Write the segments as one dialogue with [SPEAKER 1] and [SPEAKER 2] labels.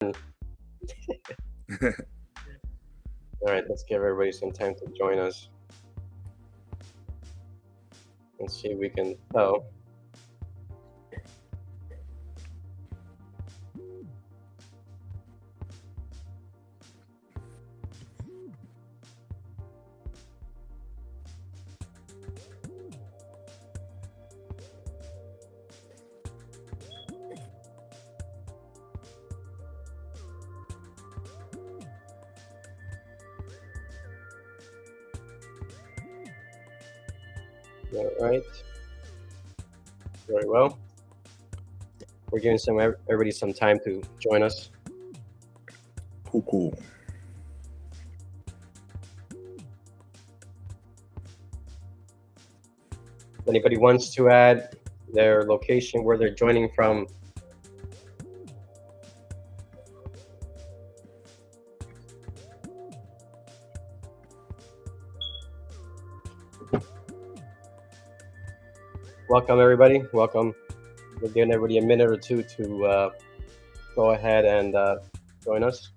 [SPEAKER 1] All right, let's give everybody some time to join us and see if we can tell. All right, very well. We're giving everybody some time to join us.
[SPEAKER 2] Cool.
[SPEAKER 1] If anybody wants to add their location, where they're joining from, welcome everybody. Welcome. We're giving everybody a minute or two to go ahead and join us.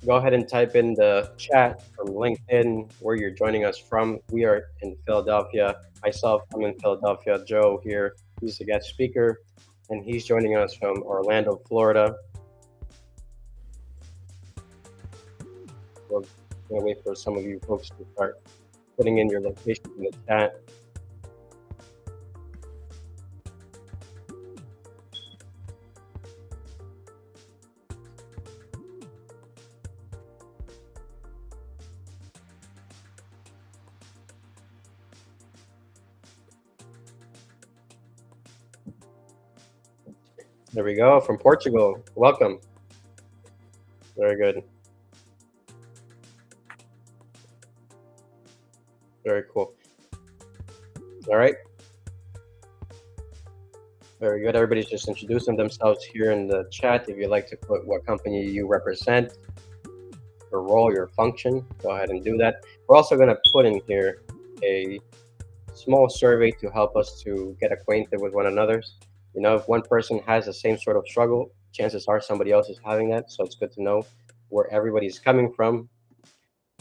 [SPEAKER 1] Go ahead and type in the chat from LinkedIn where you're joining us from. We are in Philadelphia. Myself, I'm in Philadelphia. Joe here, he's the guest speaker, and he's joining us from Orlando, Florida. We're going to wait for some of you folks to start putting in your location in the chat. There we go, from Portugal. Welcome. Very good. Very cool. All right. Very good. Everybody's just introducing themselves here in the chat. If you'd like to put what company you represent, your role, your function, go ahead and do that. We're also going to put in here a small survey to help us to get acquainted with one another. You know, if one person has the same sort of struggle, chances are somebody else is having that. So it's good to know where everybody's coming from.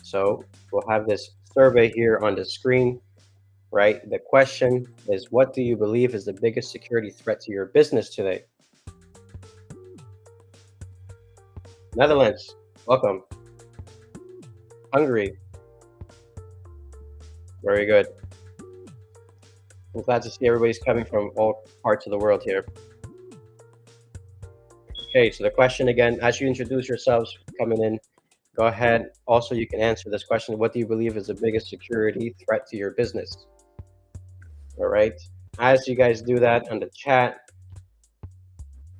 [SPEAKER 1] So we'll have this survey here on the screen, right? The question is, what do you believe is the biggest security threat to your business today? Netherlands, welcome. Hungary, very good. I'm glad to see everybody's coming from all parts of the world here. Okay, so the question again, as you introduce yourselves coming in, go ahead. Also, you can answer this question. What do you believe is the biggest security threat to your business? All right. As you guys do that on the chat,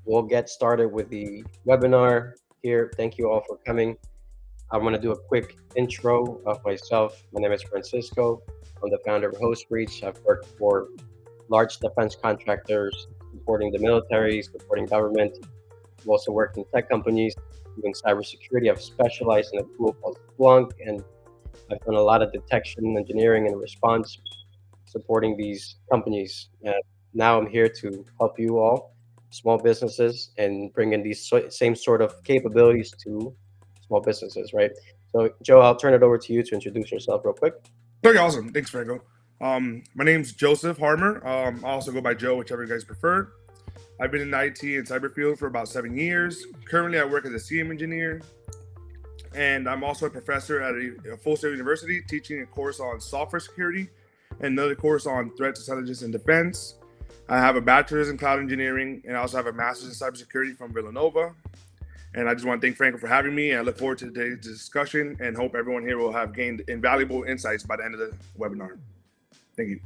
[SPEAKER 1] we'll get started with the webinar here. Thank you all for coming. I'm going to do a quick intro of myself. My name is Francisco. I'm the founder of HostBreach. I've worked for large defense contractors, supporting the military, supporting government. I've also worked in tech companies doing cybersecurity. I've specialized in a tool called Splunk, and I've done a lot of detection, engineering, and response supporting these companies. Now I'm here to help you all, small businesses, and bring in these same sort of capabilities to small businesses, right? So, Joe, I'll turn it over to you to introduce yourself real quick.
[SPEAKER 2] Okay, awesome. Thanks, Franco. My name's Joseph Harmer. I also go by Joe, whichever you guys prefer. I've been in the IT and cyber field for about 7 years. Currently, I work as a CM engineer, and I'm also a professor at a Full Sail University, teaching a course on software security and another course on threat intelligence and defense. I have a bachelor's in cloud engineering, and I also have a master's in cybersecurity from Villanova. And I just want to thank Franco for having me. And I look forward to today's discussion and hope everyone here will have gained invaluable insights by the end of the webinar. Thank you.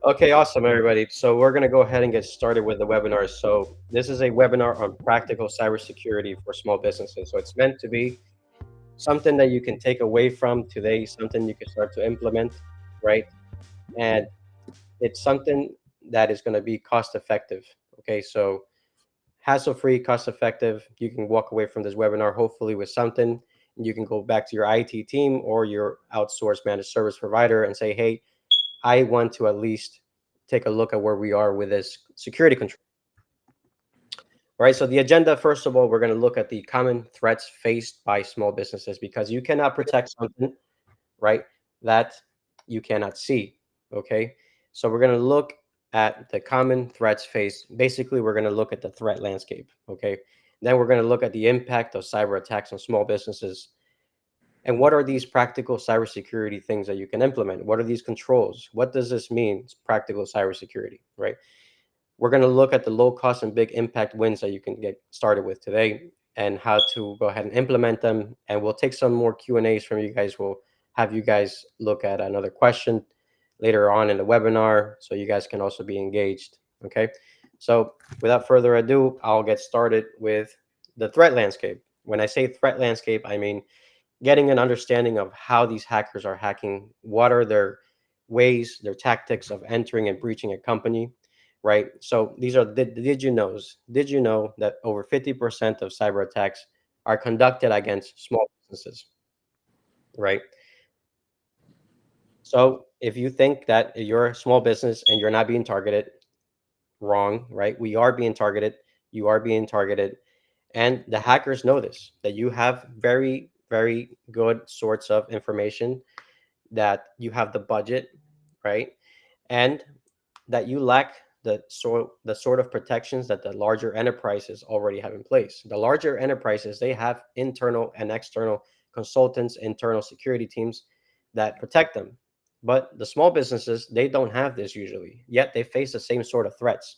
[SPEAKER 1] Okay, awesome, everybody. So we're going to go ahead and get started with the webinar. So this is a webinar on practical cybersecurity for small businesses. So it's meant to be something that you can take away from today, something you can start to implement, right? And it's something that is going to be cost effective. Okay, so hassle-free, cost-effective. You can walk away from this webinar hopefully with something. You can go back to your IT team or your outsourced managed service provider and say, hey, I want to at least take a look at where we are with this security control. All right, so the agenda, first of all, we're going to look at the common threats faced by small businesses because you cannot protect something, right, that you cannot see. Okay, so we're going to look at the common threats faced. Basically, we're going to look at the threat landscape. Okay, then we're going to look at the impact of cyber attacks on small businesses. And what are these practical cybersecurity things that you can implement? What are these controls? What does this mean? It's practical cybersecurity, right? We're going to look at the low cost and big impact wins that you can get started with today and how to go ahead and implement them. And we'll take some more Q&As from you guys. We'll have you guys look at another question later on in the webinar so you guys can also be engaged. Okay. So without further ado, I'll get started with the threat landscape. When I say threat landscape, I mean getting an understanding of how these hackers are hacking, what are their ways, their tactics of entering and breaching a company, right? So these are the did you knows. Did you know that over 50% of cyber attacks are conducted against small businesses, right? So if you think that you're a small business and you're not being targeted, wrong, right? We are being targeted. You are being targeted. And the hackers know this, that you have very, very good sorts of information, that you have the budget, right? And that you lack the sort of protections that the larger enterprises already have in place. The larger enterprises, they have internal and external consultants, internal security teams that protect them. But the small businesses, they don't have this usually, yet they face the same sort of threats.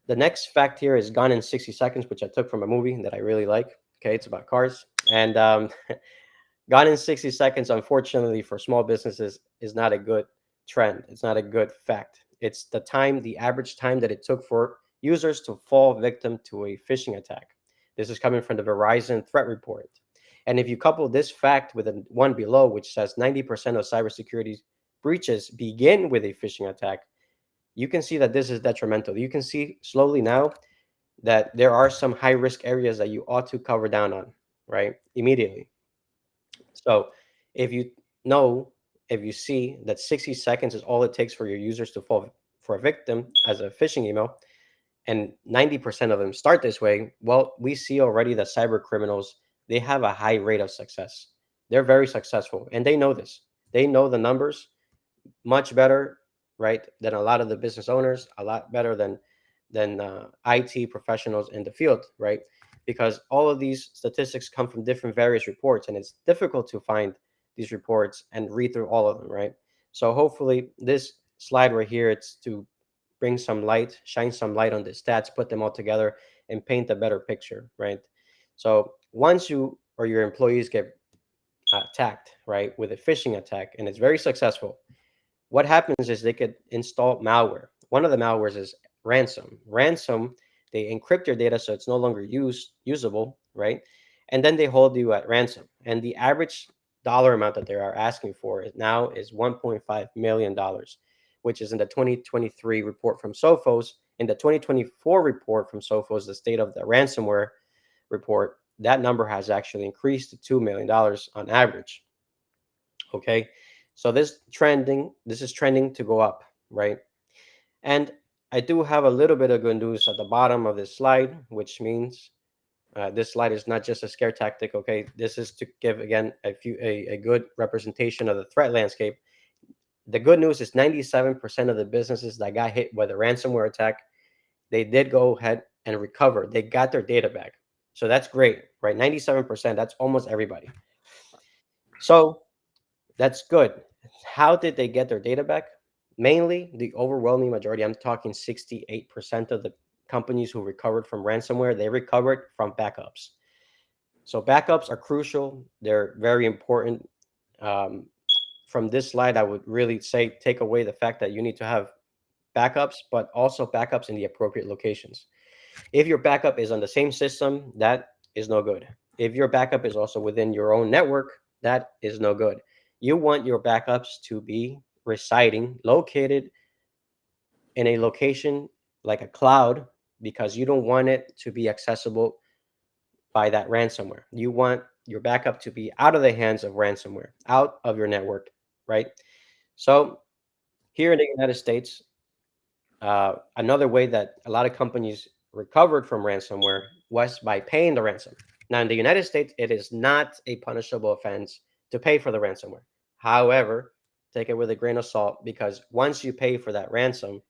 [SPEAKER 1] The next fact here is Gone in 60 Seconds, which I took from a movie that I really like. Okay, it's about cars. And Gone in 60 Seconds, unfortunately, for small businesses, is not a good trend. It's not a good fact. It's the average time that it took for users to fall victim to a phishing attack. This is coming from the Verizon threat report. And if you couple this fact with the one below, which says 90% of cybersecurity breaches begin with a phishing attack, you can see that this is detrimental. You can see slowly now that there are some high risk areas that you ought to cover down on, right? Immediately. So if you know, if you see that 60 seconds is all it takes for your users to fall for a victim as a phishing email, and 90% of them start this way, well, we see already that cyber criminals, they have a high rate of success. They're very successful, and they know this. They know the numbers much better, right, than a lot of the business owners, a lot better than IT professionals in the field, right? Because all of these statistics come from different various reports, and it's difficult to find these reports and read through all of them, right? So hopefully this slide right here, it's to bring some light, shine some light on the stats, put them all together, and paint a better picture, right? So once you or your employees get attacked, right, with a phishing attack, and it's very successful, what happens is they could install malware. One of the malwares is ransom. Ransom, they encrypt your data so it's no longer usable, right? And then they hold you at ransom. And the average dollar amount that they are asking for is $1.5 million, which is in the 2023 report from Sophos. In the 2024 report from Sophos, the state of the ransomware report, that number has actually increased to $2 million on average. Okay, so this is trending to go up, right? And I do have a little bit of good news at the bottom of this slide, which means this slide is not just a scare tactic. Okay, this is to give again a good representation of the threat landscape. The good news is 97% of the businesses that got hit by the ransomware attack, they did go ahead and recover. They got their data back, so that's great, right? 97%, that's almost everybody. So that's good. How did they get their data back? Mainly, the overwhelming majority, I'm talking 68% of the companies who recovered from ransomware, they recovered from backups. So backups are crucial. They're very important. Um, from this slide, I would really say take away the fact that you need to have backups, but also backups in the appropriate locations. If your backup is on the same system, that is no good. If your backup is also within your own network, that is no good. You want your backups to be residing, located in a location like a cloud, because you don't want it to be accessible by that ransomware. You want your backup to be out of the hands of ransomware, out of your network, right? So here in the United States, another way that a lot of companies recovered from ransomware was by paying the ransom. Now, in the United States, it is not a punishable offense to pay for the ransomware. However, take it with a grain of salt, because once you pay for that ransom,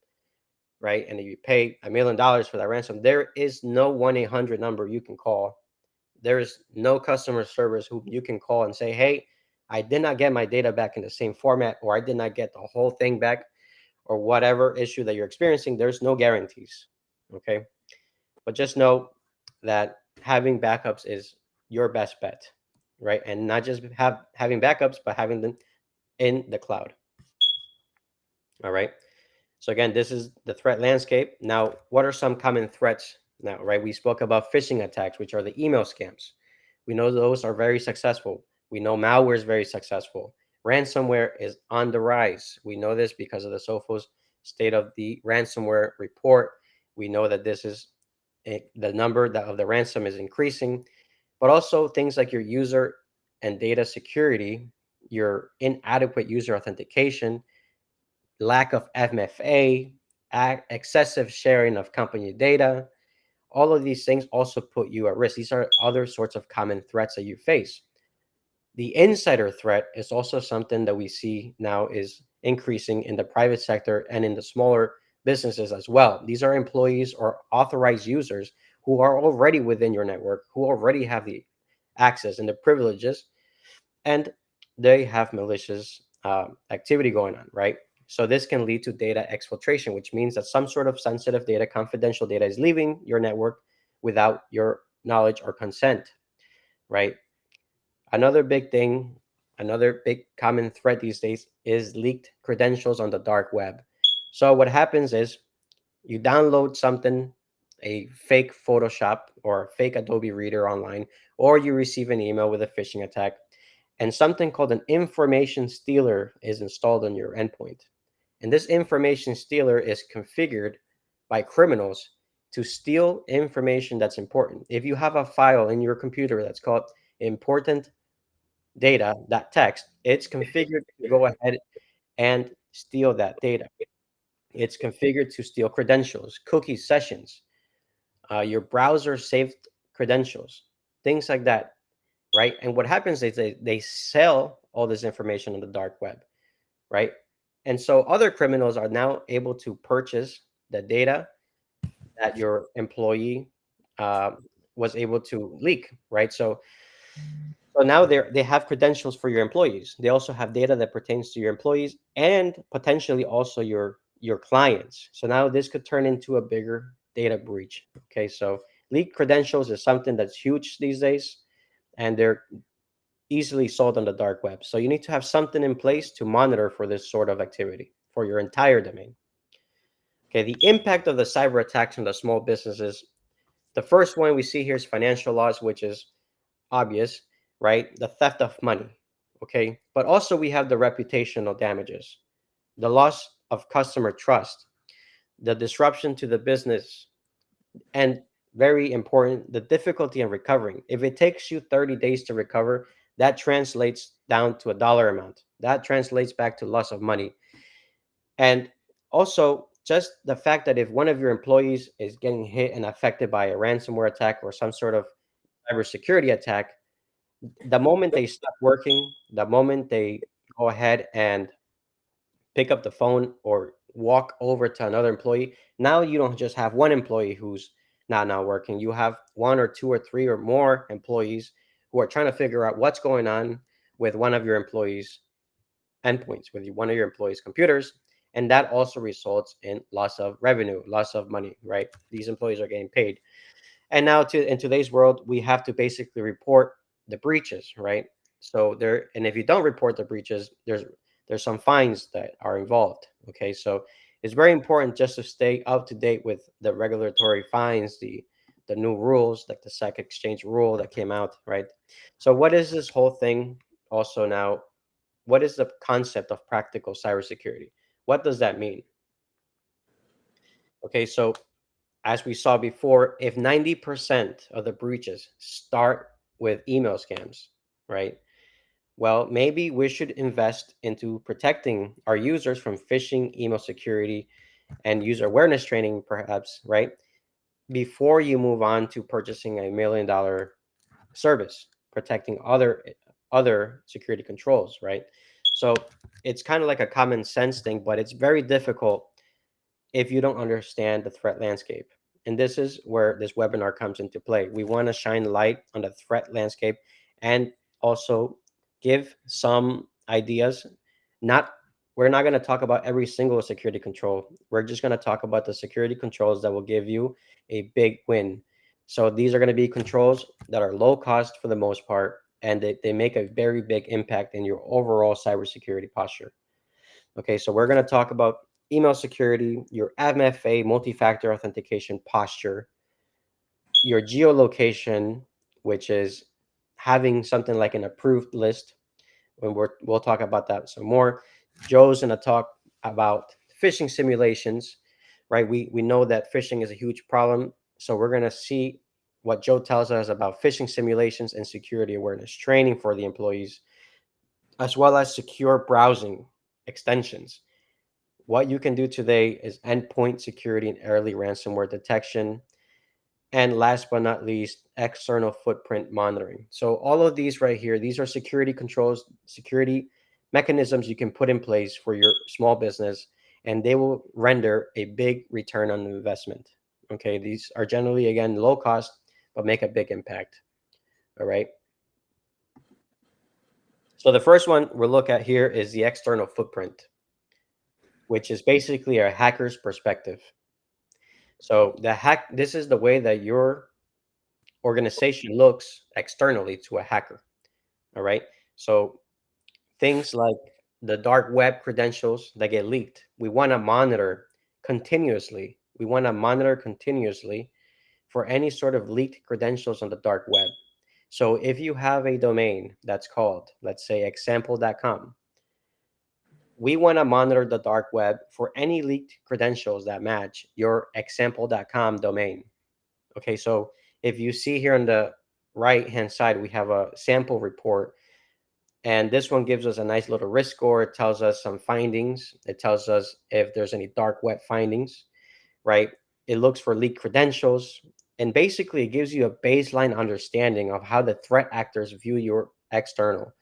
[SPEAKER 1] right, and you pay $1 million for that ransom, there is no 1-800 number you can call. There is no customer service who you can call and say, hey, I did not get my data back in the same format, or I did not get the whole thing back, or whatever issue that you're experiencing. There's no guarantees. Okay. But just know that having backups is your best bet, right? And not just having backups, but having them in the cloud. All right. So again, this is the threat landscape. Now, what are some common threats now, right? We spoke about phishing attacks, which are the email scams. We know those are very successful. We know malware is very successful. Ransomware is on the rise. We know this because of the Sophos State of the Ransomware report. We know that this is the number of the ransom is increasing, but also things like your user and data security, your inadequate user authentication, lack of MFA, excessive sharing of company data. All of these things also put you at risk. These are other sorts of common threats that you face. The insider threat is also something that we see now is increasing in the private sector and in the smaller businesses as well. These are employees or authorized users who are already within your network, who already have the access and the privileges, and they have malicious activity going on, right? So this can lead to data exfiltration, which means that some sort of sensitive data, confidential data, is leaving your network without your knowledge or consent, right? Another big thing, another big common threat these days is leaked credentials on the dark web. So what happens is you download something, a fake Photoshop or a fake Adobe Reader online, or you receive an email with a phishing attack, and something called an information stealer is installed on your endpoint. And this information stealer is configured by criminals to steal information that's important. If you have a file in your computer that's called important data, that text, it's configured to go ahead and steal that data. It's configured to steal credentials, cookie sessions, your browser saved credentials, things like that, right? And what happens is they sell all this information on the dark web, right? And so other criminals are now able to purchase the data that your employee uh, was able to leak, right? So now they have credentials for your employees. They also have data that pertains to your employees and potentially also your clients. So now this could turn into a bigger data breach. Okay, so leaked credentials is something that's huge these days, and they're easily sold on the dark web. So you need to have something in place to monitor for this sort of activity for your entire domain. Okay, the impact of the cyber attacks on the small businesses. The first one we see here is financial loss, which is obvious, right? The theft of money. Okay, but also we have the reputational damages, the loss of customer trust, the disruption to the business, and very important, the difficulty in recovering. If it takes you 30 days to recover, that translates down to a dollar amount. That translates back to loss of money. And also, just the fact that if one of your employees is getting hit and affected by a ransomware attack or some sort of cybersecurity attack, the moment they stop working, the moment they go ahead and pick up the phone or walk over to another employee, now you don't just have one employee who's not working. You have one or two or three or more employees who are trying to figure out what's going on with one of your employees' endpoints, with one of your employees' computers. And that also results in loss of revenue, loss of money, right? These employees are getting paid. And now in today's world, we have to basically report the breaches, right? So there, and if you don't report the breaches, there's some fines that are involved. Okay, so it's very important just to stay up to date with the regulatory fines, the new rules, like the SEC exchange rule that came out, right? So what is this whole thing also now? What is the concept of practical cybersecurity? What does that mean? Okay, so as we saw before, if 90% of the breaches start with email scams, right? Well, maybe we should invest into protecting our users from phishing, email security, and user awareness training, perhaps, right? before you move on to purchasing $1 million service, protecting other security controls, right? So it's kind of like a common sense thing, but it's very difficult if you don't understand the threat landscape. And this is where this webinar comes into play. We want to shine light on the threat landscape and also give some ideas. Not We're not going to talk about every single security control. We're just going to talk about the security controls that will give you a big win. So these are going to be controls that are low cost for the most part, and they make a very big impact in your overall cybersecurity posture. Okay, so we're going to talk about email security, your MFA multi-factor authentication posture, your geolocation, which is having something like an approved list. When we'll talk about that some more. Joe's going to talk about phishing simulations, right? We know that phishing is a huge problem, so we're going to see what Joe tells us about phishing simulations and security awareness training for the employees, as well as secure browsing extensions. What you can do today is endpoint security and early ransomware detection. And last but not least, external footprint monitoring. So all of these right here, these are security controls, security mechanisms you can put in place for your small business, and they will render a big return on investment. Okay, these are generally, again, low cost, but make a big impact. All right. So the first one we'll look at here is the external footprint, which is basically a hacker's perspective. So this is the way that your organization looks externally to a hacker. All right. So things like the dark web credentials that get leaked, we want to monitor continuously. We want to monitor continuously for any sort of leaked credentials on the dark web. So if you have a domain that's called, let's say, example.com, we want to monitor the dark web for any leaked credentials that match your example.com domain. Okay, so if you see here on the right hand side, we have a sample report, and this one gives us a nice little risk score. It tells us some findings. It tells us if there's any dark web findings, right? It looks for leaked credentials, and basically it gives you a baseline understanding of how the threat actors view your external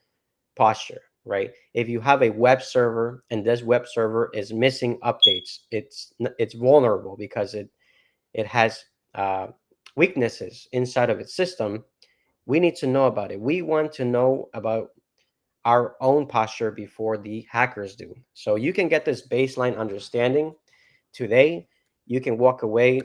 [SPEAKER 1] posture, right? If you have a web server and this web server is missing updates, it's vulnerable because it has weaknesses inside of its system. We need to know about it. We want to know about our own posture before the hackers do. So you can get this baseline understanding today. You can walk away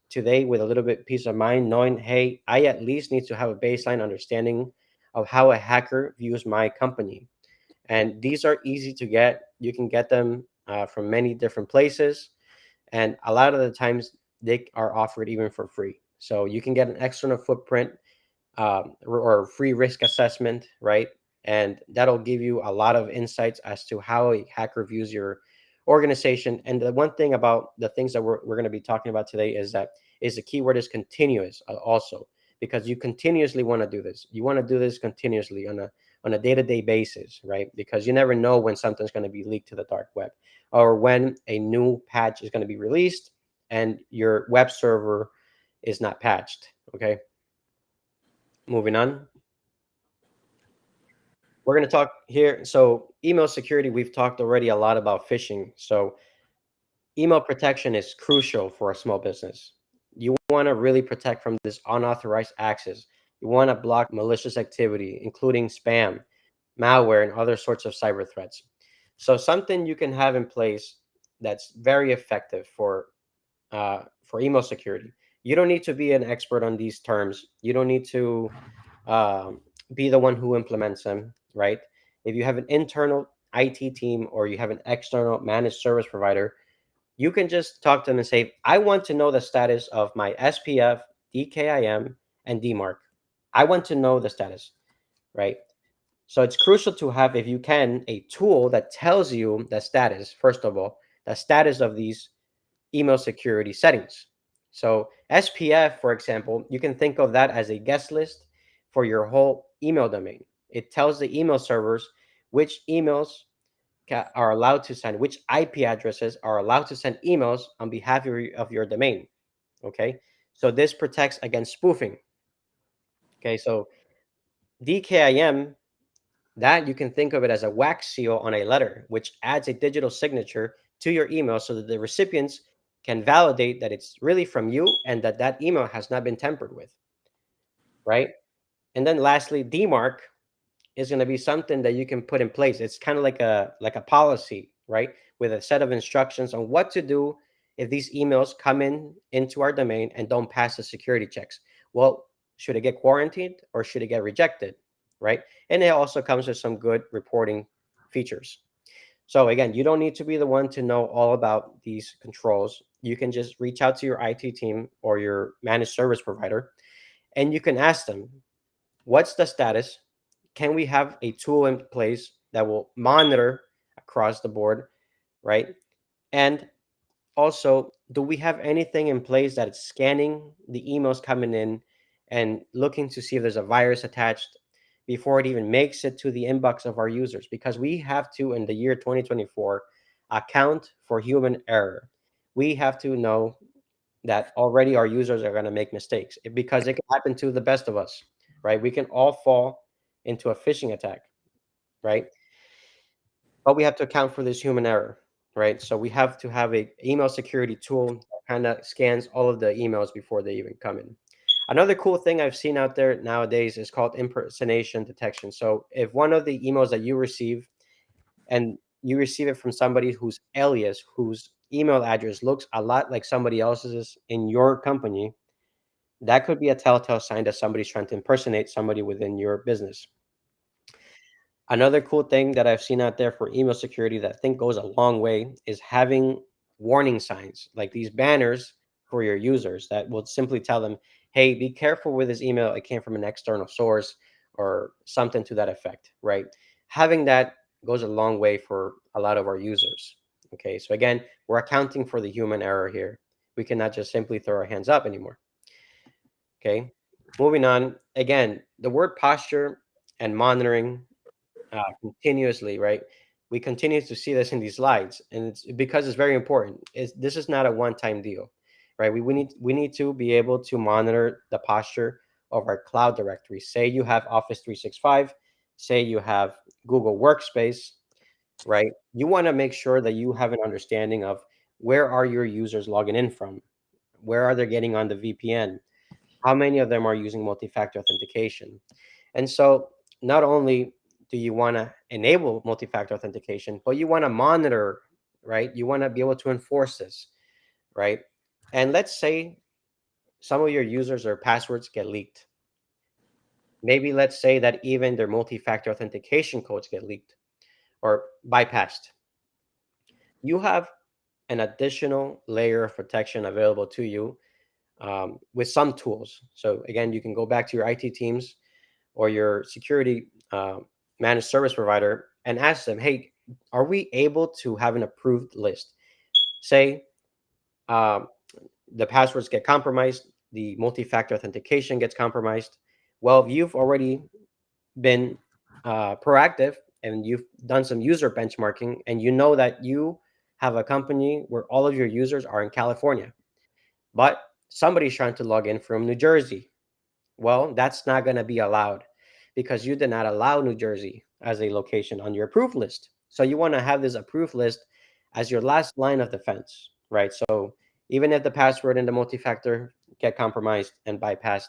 [SPEAKER 1] today with a little bit peace of mind, knowing, hey, I at least need to have a baseline understanding of how a hacker views my company. And these are easy to get. You can get them from many different places, and a lot of the times they are offered even for free. So you can get an external footprint or free risk assessment, right? And that'll give you a lot of insights as to how a hacker views your organization. And the one thing about the things that we're going to be talking about today is that is the keyword is continuous also, because you continuously want to do this. You want to do this continuously on a day-to-day basis, right? Because you never know when something's going to be leaked to the dark web or when a new patch is going to be released and your web server is not patched. Okay. Moving on. We're going to talk here. So, email security, we've talked already a lot about phishing. So, email protection is crucial for a small business. You want to really protect from this unauthorized access. You want to block malicious activity, including spam, malware, and other sorts of cyber threats. So, something you can have in place that's very effective for email security. You don't need to be an expert on these terms. You don't need to be the one who implements them, right? If you have an internal IT team or you have an external managed service provider, you can just talk to them and say, I want to know the status of my SPF, DKIM, and DMARC. I want to know the status, right? So it's crucial to have, if you can, a tool that tells you the status, first of all, the status of these email security settings. So SPF, for example, you can think of that as a guest list for your whole email domain. It tells the email servers which emails are allowed to send, which IP addresses are allowed to send emails on behalf of your domain. Okay. So this protects against spoofing. Okay, so DKIM, that you can think of it as a wax seal on a letter, which adds a digital signature to your email so that the recipients can validate that it's really from you and that that email has not been tampered with, right? And then lastly, DMARC is going to be something that you can put in place. It's kind of like a policy, right? With a set of instructions on what to do if these emails come into our domain and don't pass the security checks. Well, should it get quarantined or should it get rejected, right? And it also comes with some good reporting features. So again, you don't need to be the one to know all about these controls. You can just reach out to your IT team or your managed service provider, and you can ask them, what's the status? Can we have a tool in place that will monitor across the board, right? And also, do we have anything in place that is scanning the emails coming in and looking to see if there's a virus attached before it even makes it to the inbox of our users? Because we have to, in the year 2024, account for human error. We have to know that already our users are going to make mistakes because it can happen to the best of us, right? We can all fall into a phishing attack, right? But we have to account for this human error, right? So we have to have a email security tool that kind of scans all of the emails before they even come in. Another cool thing I've seen out there nowadays is called impersonation detection. So if one of the emails that you receive and you receive it from somebody whose alias, whose email address looks a lot like somebody else's in your company, that could be a telltale sign that somebody's trying to impersonate somebody within your business. Another cool thing that I've seen out there for email security that I think goes a long way is having warning signs like these banners for your users that will simply tell them, hey, be careful with this email. It came from an external source or something to that effect, right? Having that goes a long way for a lot of our users. Okay, so again, we're accounting for the human error here. We cannot just simply throw our hands up anymore. Okay, moving on. Again, the word posture and monitoring continuously, right? We continue to see this in these slides, and it's because it's very important. This is not a one-time deal, right? We need to be able to monitor the posture of our cloud directory. Say you have Office 365, say you have Google Workspace, right? You want to make sure that you have an understanding of where are your users logging in from, where are they getting on the VPN, how many of them are using multi-factor authentication. And so not only do you want to enable multi-factor authentication, but you want to monitor, right? You want to be able to enforce this, right? And let's say some of your users or passwords get leaked. Maybe let's say that even their multi-factor authentication codes get leaked or bypassed. You have an additional layer of protection available to you with some tools. So again, you can go back to your IT teams or your security managed service provider and ask them, hey, are we able to have an approved list? Say um, the passwords get compromised, the multi-factor authentication gets compromised. Well, if you've already been proactive and you've done some user benchmarking and you know that you have a company where all of your users are in California, but somebody's trying to log in from New Jersey. Well, that's not going to be allowed because you did not allow New Jersey as a location on your approved list. So you want to have this approved list as your last line of defense, right? So even if the password and the multi-factor get compromised and bypassed,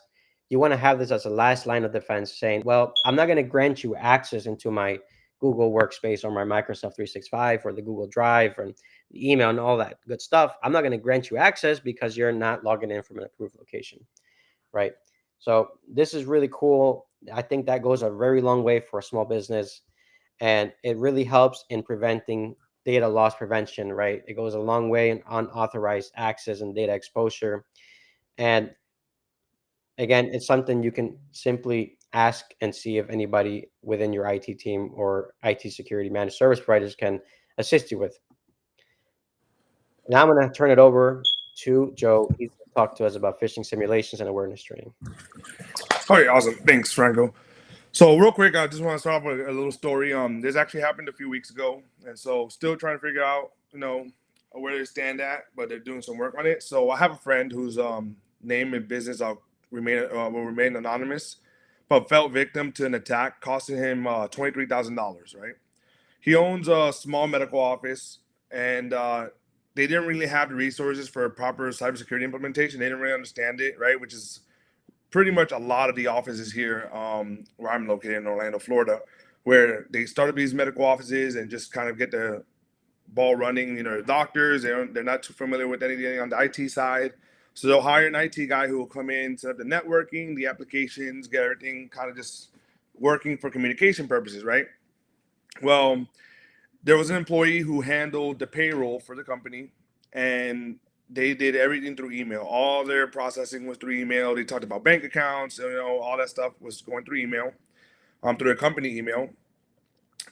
[SPEAKER 1] you want to have this as a last line of defense saying, well, I'm not going to grant you access into my Google Workspace or my Microsoft 365 or the Google Drive and the email and all that good stuff. I'm not going to grant you access because you're not logging in from an approved location, right? So this is really cool. I think that goes a very long way for a small business, and it really helps in preventing data loss prevention, right? It goes a long way in unauthorized access and data exposure. And again, it's something you can simply ask and see if anybody within your IT team or IT security managed service providers can assist you with. Now I'm going to turn it over to Joe. He's going to talk to us about phishing simulations and awareness training.
[SPEAKER 2] All right, awesome. Thanks, Franco. So real quick, I just want to start off with a little story. This actually happened a few weeks ago, and so still trying to figure out, where they stand at, but they're doing some work on it. So I have a friend who's name and business will remain anonymous, but fell victim to an attack costing him $23,000. Right, he owns a small medical office, and they didn't really have the resources for a proper cybersecurity implementation. They didn't really understand it, right? Which is pretty much a lot of the offices here where I'm located in Orlando, Florida, where they started these medical offices and just kind of get the ball running. You know, doctors, they're not too familiar with anything on the IT side. So they'll hire an IT guy who will come in, set up the networking, the applications, get everything kind of just working for communication purposes, right? Well, there was an employee who handled the payroll for the company, and they did everything through email. All their processing was through email. They talked about bank accounts, you know, all that stuff was going through email, through a company email.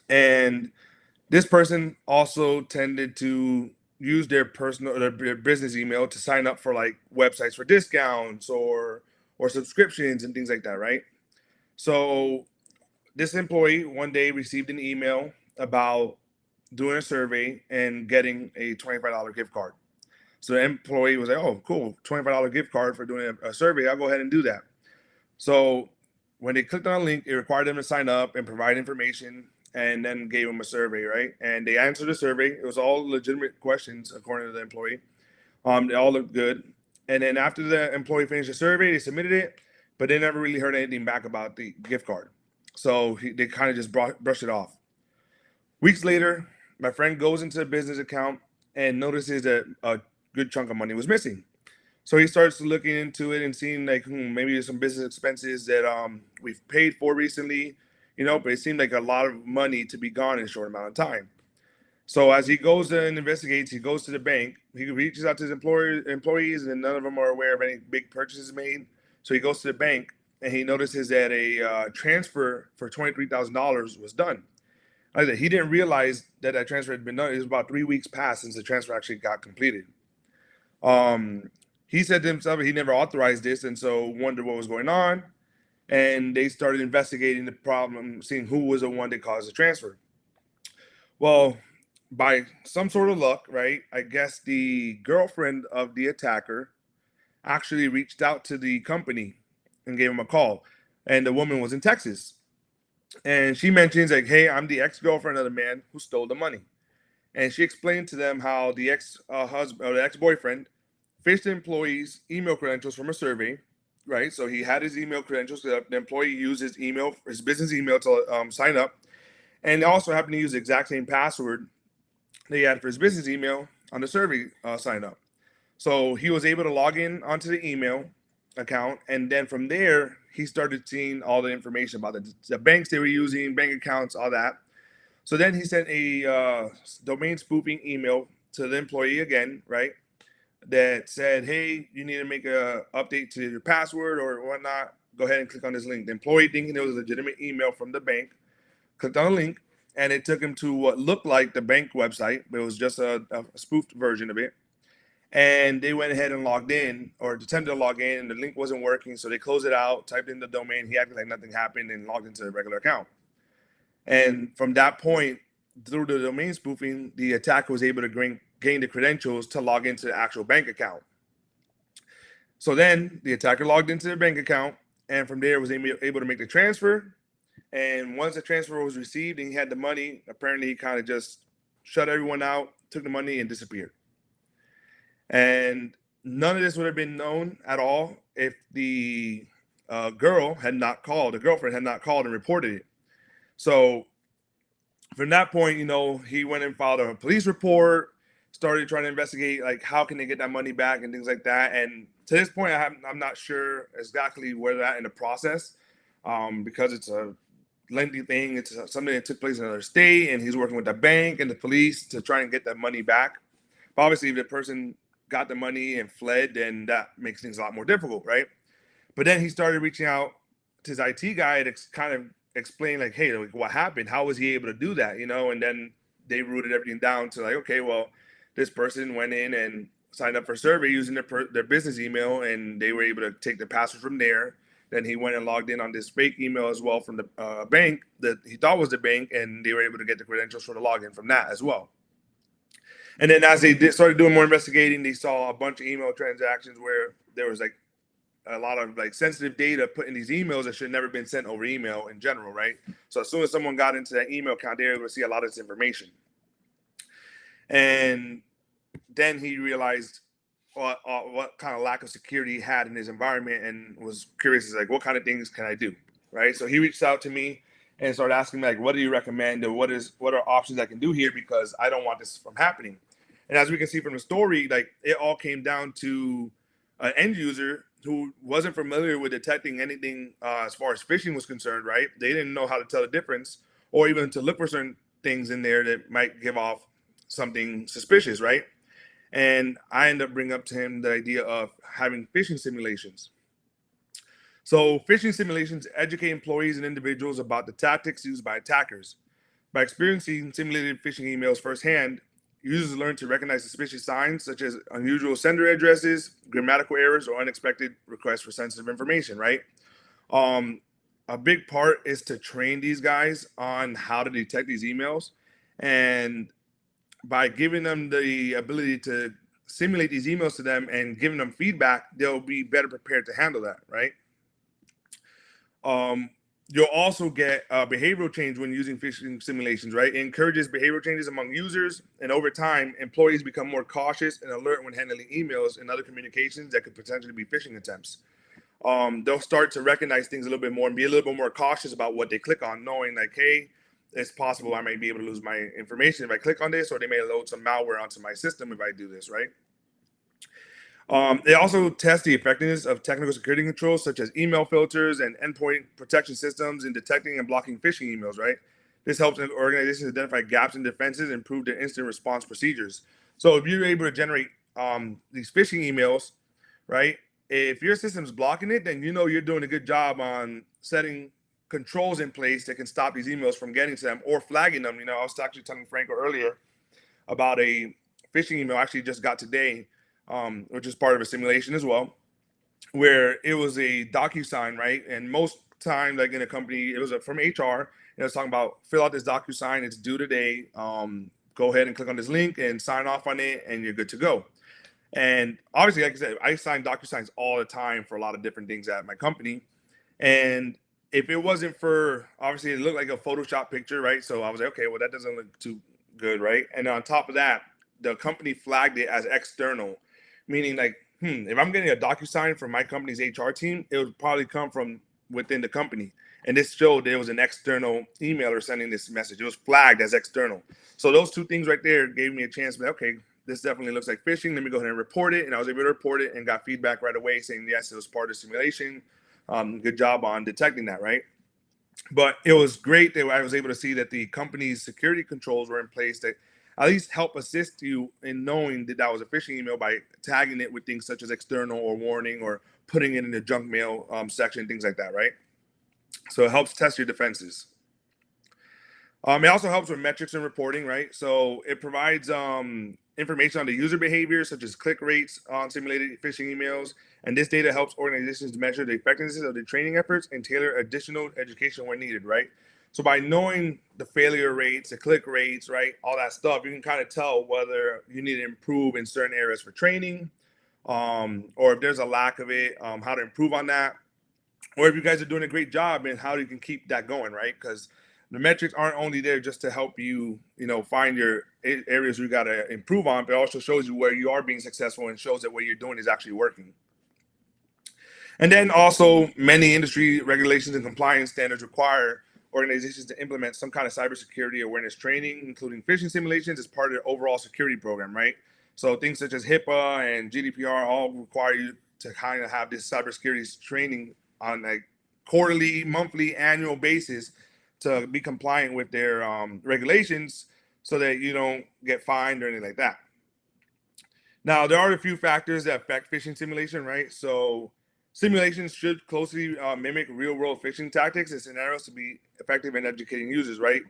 [SPEAKER 2] And this person also tended to use their personal, their business email to sign up for like websites for discounts or subscriptions and things like that, right? So this employee one day received an email about doing a survey and getting a $25 gift card. So the employee was like, "Oh, cool, $25 gift card for doing a survey. I'll go ahead and do that." So when they clicked on a link, it required them to sign up and provide information, and then gave them a survey, right? And they answered the survey. It was all legitimate questions according to the employee. They all looked good. And then after the employee finished the survey, they submitted it, but they never really heard anything back about the gift card. So they kind of just brushed it off. Weeks later, my friend goes into a business account and notices that a good chunk of money was missing. So he starts looking into it and seeing like maybe there's some business expenses that we've paid for recently, you know, but it seemed like a lot of money to be gone in a short amount of time. So as he goes and investigates, he goes to the bank. He reaches out to his employees, and none of them are aware of any big purchases made. So he goes to the bank and he notices that a transfer for $23,000 was done. Like I said, he didn't realize that that transfer had been done. It was about 3 weeks past since the transfer actually got completed. He said to himself he never authorized this, and so wondered what was going on. And they started investigating the problem, seeing who was the one that caused the transfer. Well, by some sort of luck, right? I guess the girlfriend of the attacker actually reached out to the company and gave him a call. And the woman was in Texas. And she mentions, like, "Hey, I'm the ex-girlfriend of the man who stole the money." And she explained to them how the ex-husband or the ex-boyfriend fished the employee's email credentials from a survey, right? So he had his email credentials. The employee used his email, his business email, to sign up, and also happened to use the exact same password that he had for his business email on the survey sign up. So he was able to log in onto the email account, and then from there he started seeing all the information about the banks they were using, bank accounts, all that. So then he sent a domain spoofing email to the employee again, right? That said, "Hey, you need to make a update to your password or whatnot. Go ahead and click on this link." The employee, thinking it was a legitimate email from the bank, clicked on the link, and it took him to what looked like the bank website, but it was just a spoofed version of it. And they went ahead and logged in, or attempted to log in, and the link wasn't working. So they closed it out, typed in the domain. He acted like nothing happened and logged into a regular account. And from that point, through the domain spoofing, the attacker was able to gain the credentials to log into the actual bank account. So then the attacker logged into the bank account, and from there was able to make the transfer. And once the transfer was received and he had the money, apparently he kind of just shut everyone out, took the money, and disappeared. And none of this would have been known at all if the girlfriend had not called and reported it. So from that point, you know, he went and filed a police report, started trying to investigate, like, how can they get that money back and things like that. And to this point, I'm not sure exactly where they're at in the process, because it's a lengthy thing. It's something that took place in another state, and he's working with the bank and the police to try and get that money back. But obviously, if the person got the money and fled, then that makes things a lot more difficult, right? But then he started reaching out to his IT guy to kind of explain, like, "Hey, like, what happened? How was he able to do that?" You know, and then they rooted everything down to, like, okay, well, this person went in and signed up for a survey using their business email, and they were able to take the password from there. Then he went and logged in on this fake email as well from the bank that he thought was the bank, and they were able to get the credentials for the login from that as well. And then as they started doing more investigating, they saw a bunch of email transactions where there was like a lot of like sensitive data put in these emails that should have never been sent over email in general, right? So as soon as someone got into that email account, they were able to see a lot of this information. And then he realized what kind of lack of security he had in his environment, and was curious, is like, what kind of things can I do, right? So he reached out to me and started asking me, like, what do you recommend, or what are options I can do here, because I don't want this from happening. And as we can see from the story, like, it all came down to an end user who wasn't familiar with detecting anything as far as phishing was concerned, right? They didn't know how to tell the difference, or even to look for certain things in there that might give off something suspicious, right? And I ended up bringing up to him the idea of having phishing simulations. So phishing simulations educate employees and individuals about the tactics used by attackers. By experiencing simulated phishing emails firsthand, users learn to recognize suspicious signs such as unusual sender addresses, grammatical errors, or unexpected requests for sensitive information, right? Um, a big part is to train these guys on how to detect these emails. And by giving them the ability to simulate these emails to them and giving them feedback, they'll be better prepared to handle that, right? Um, you'll also get behavioral change when using phishing simulations, right? It encourages behavioral changes among users, and over time, employees become more cautious and alert when handling emails and other communications that could potentially be phishing attempts. They'll start to recognize things a little bit more and be a little bit more cautious about what they click on, knowing like, hey, it's possible I might be able to lose my information if I click on this, or they may load some malware onto my system if I do this, right? They also test the effectiveness of technical security controls such as email filters and endpoint protection systems in detecting and blocking phishing emails, right? This helps organizations identify gaps in defenses and improve their instant response procedures. So if you're able to generate these phishing emails, right, if your system's blocking it, then you know you're doing a good job on setting controls in place that can stop these emails from getting to them or flagging them. You know, I was actually telling Franco earlier about a phishing email I actually just got today, which is part of a simulation as well, where it was a DocuSign, right? And most time, like in a company, it was from HR, and it was talking about fill out this DocuSign, it's due today. Go ahead and click on this link and sign off on it, and you're good to go. And obviously, like I said, I sign DocuSigns all the time for a lot of different things at my company. And if it wasn't for, obviously, it looked like a Photoshop picture, right? So I was like, okay, well, that doesn't look too good, right? And on top of that, the company flagged it as external, meaning like, if I'm getting a DocuSign from my company's HR team, it would probably come from within the company. And this showed there was an external emailer sending this message. It was flagged as external. So those two things right there gave me a chance to be, okay, this definitely looks like phishing. Let me go ahead and report it. And I was able to report it and got feedback right away saying, yes, it was part of the simulation. Good job on detecting that, right? But it was great that I was able to see that the company's security controls were in place that at least help assist you in knowing that that was a phishing email by tagging it with things such as external or warning, or putting it in the junk mail section, things like that, right? So it helps test your defenses. It also helps with metrics and reporting, right? So it provides information on the user behavior, such as click rates on simulated phishing emails. And this data helps organizations measure the effectiveness of their training efforts and tailor additional education when needed, right? So by knowing the failure rates, the click rates, right, all that stuff, you can kind of tell whether you need to improve in certain areas for training, or if there's a lack of it, how to improve on that, or if you guys are doing a great job and how you can keep that going, right? Because the metrics aren't only there just to help you, find your areas you got to improve on, but it also shows you where you are being successful and shows that what you're doing is actually working. And then also, many industry regulations and compliance standards require organizations to implement some kind of cybersecurity awareness training, including phishing simulations, as part of their overall security program, right? So things such as HIPAA and GDPR all require you to kind of have this cybersecurity training on a quarterly, monthly, annual basis to be compliant with their regulations, so that you don't get fined or anything like that. Now, there are a few factors that affect phishing simulation, right? So simulations should closely mimic real-world phishing tactics and scenarios to be effective in educating users, right?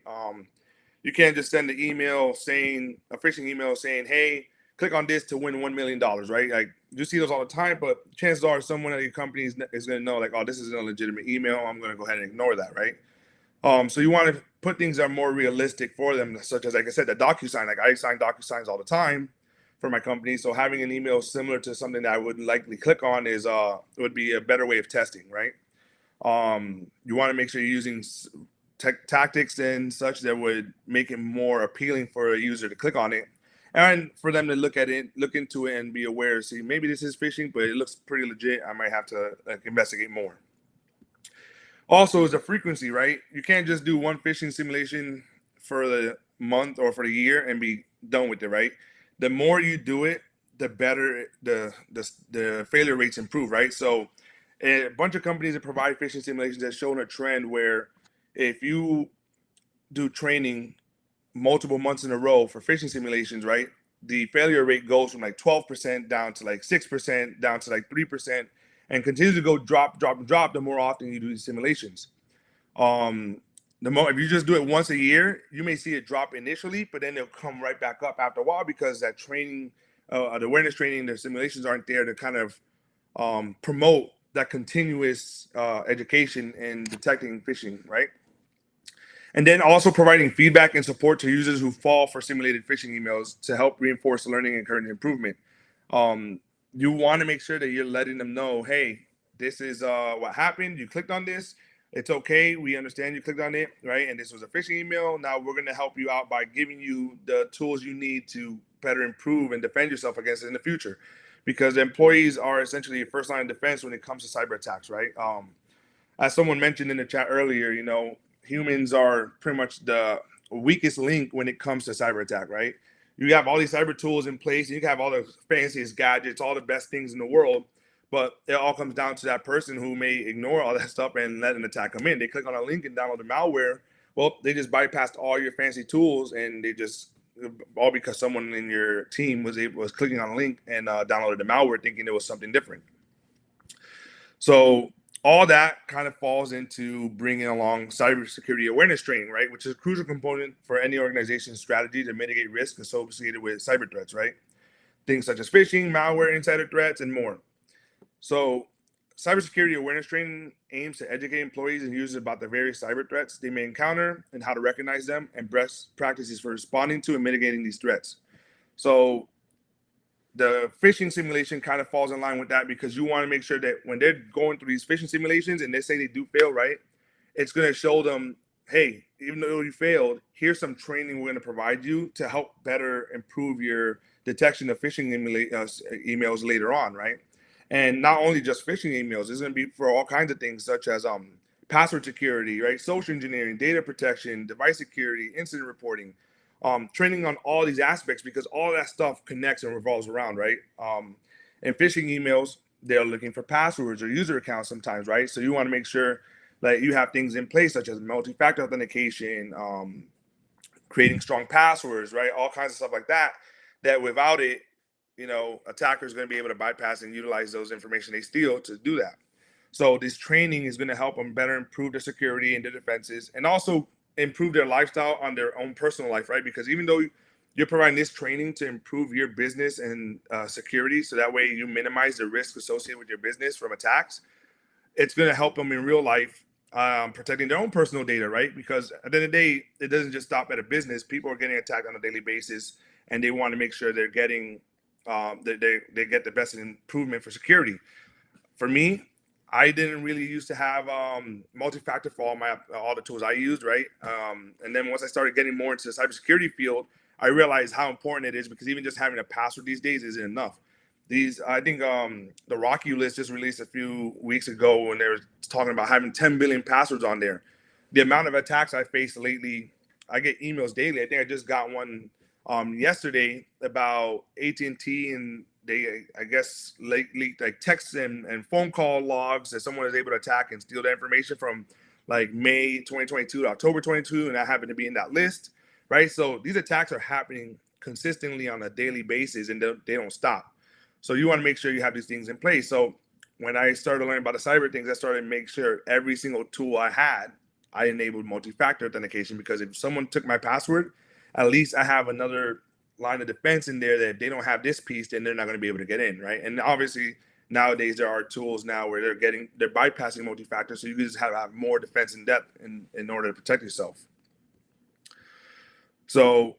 [SPEAKER 2] You can't just send an email saying, a phishing email saying, hey, click on this to win $1 million, right? Like, you see those all the time, but chances are someone at your company is going to know, like, oh, this is a legitimate email. I'm going to go ahead and ignore that, right? So you want to put things that are more realistic for them, such as, like I said, the DocuSign. Like, I sign DocuSigns all the time for my company. So having an email similar to something that I would likely click on is would be a better way of testing, right? You want to make sure you're using tactics and such that would make it more appealing for a user to click on it, and for them to look at it, look into it, and be aware. See, maybe this is phishing, but it looks pretty legit. I might have to investigate more. Also, is the frequency, right? You can't just do one phishing simulation for the month or for the year and be done with it, right? The more you do it, the better the failure rates improve, right? So, a bunch of companies that provide phishing simulations have shown a trend where if you do training multiple months in a row for phishing simulations, right? The failure rate goes from like 12% down to like 6%, down to like 3%, and continues to go drop, drop, drop the more often you do these simulations. The more if you just do it once a year, you may see it drop initially, but then it'll come right back up after a while because that training, the awareness training, the simulations aren't there to kind of promote that continuous education in detecting phishing, right? And then also providing feedback and support to users who fall for simulated phishing emails to help reinforce learning and current improvement. You want to make sure that you're letting them know, hey, this is what happened. You clicked on this. It's okay. We understand you clicked on it, right? And this was a phishing email. Now we're going to help you out by giving you the tools you need to better improve and defend yourself against it in the future. Because employees are essentially your first line of defense when it comes to cyber attacks, right? As someone mentioned in the chat earlier, humans are pretty much the weakest link when it comes to cyber attack, right? You have all these cyber tools in place, and you can have all the fanciest gadgets, all the best things in the world, but it all comes down to that person who may ignore all that stuff and let an attack come in. They click on a link and download the malware. Well, they just bypassed all your fancy tools, and they just all because someone in your team was clicking on a link and downloaded the malware, thinking it was something different. So all that kind of falls into bringing along cybersecurity awareness training, right? Which is a crucial component for any organization's strategy to mitigate risk associated with cyber threats, right? Things such as phishing, malware, insider threats, and more. So cybersecurity awareness training aims to educate employees and users about the various cyber threats they may encounter and how to recognize them and best practices for responding to and mitigating these threats. So the phishing simulation kind of falls in line with that because you want to make sure that when they're going through these phishing simulations and they say they do fail, right, it's going to show them, hey, even though you failed, here's some training we're going to provide you to help better improve your detection of phishing emails later on, right? And not only just phishing emails, it's going to be for all kinds of things such as password security, right, social engineering, data protection, device security, incident reporting, training on all these aspects because all that stuff connects and revolves around, right? And phishing emails, they're looking for passwords or user accounts sometimes, right? So you want to make sure that you have things in place such as multi-factor authentication, creating strong passwords, right? All kinds of stuff like that, that without it, attackers are going to be able to bypass and utilize those information they steal to do that. So this training is going to help them better improve their security and their defenses and also improve their lifestyle on their own personal life, right? Because even though you're providing this training to improve your business and security, so that way you minimize the risk associated with your business from attacks, it's going to help them in real life, protecting their own personal data, right? Because at the end of the day, it doesn't just stop at a business. People are getting attacked on a daily basis, and they want to make sure they're getting they get the best improvement for security. For me, I didn't really used to have multi-factor for all the tools I used, right? And then once I started getting more into the cybersecurity field, I realized how important it is because even just having a password these days isn't enough. I think the Rocky list just released a few weeks ago when they were talking about having 10 billion passwords on there. The amount of attacks I faced lately, I get emails daily. I think I just got one yesterday about AT&T, and they, I guess, leaked like texts and phone call logs that someone is able to attack and steal the information from like May 2022 to October 22, and I happen to be in that list, right? So these attacks are happening consistently on a daily basis, and they don't stop. So you want to make sure you have these things in place. So when I started learning about the cyber things, I started to make sure every single tool I had, I enabled multi-factor authentication, because if someone took my password, at least I have another line of defense in there that if they don't have this piece, then they're not going to be able to get in, right? And obviously nowadays there are tools now where they're bypassing multi-factor, so you just have more defense in depth in order to protect yourself. So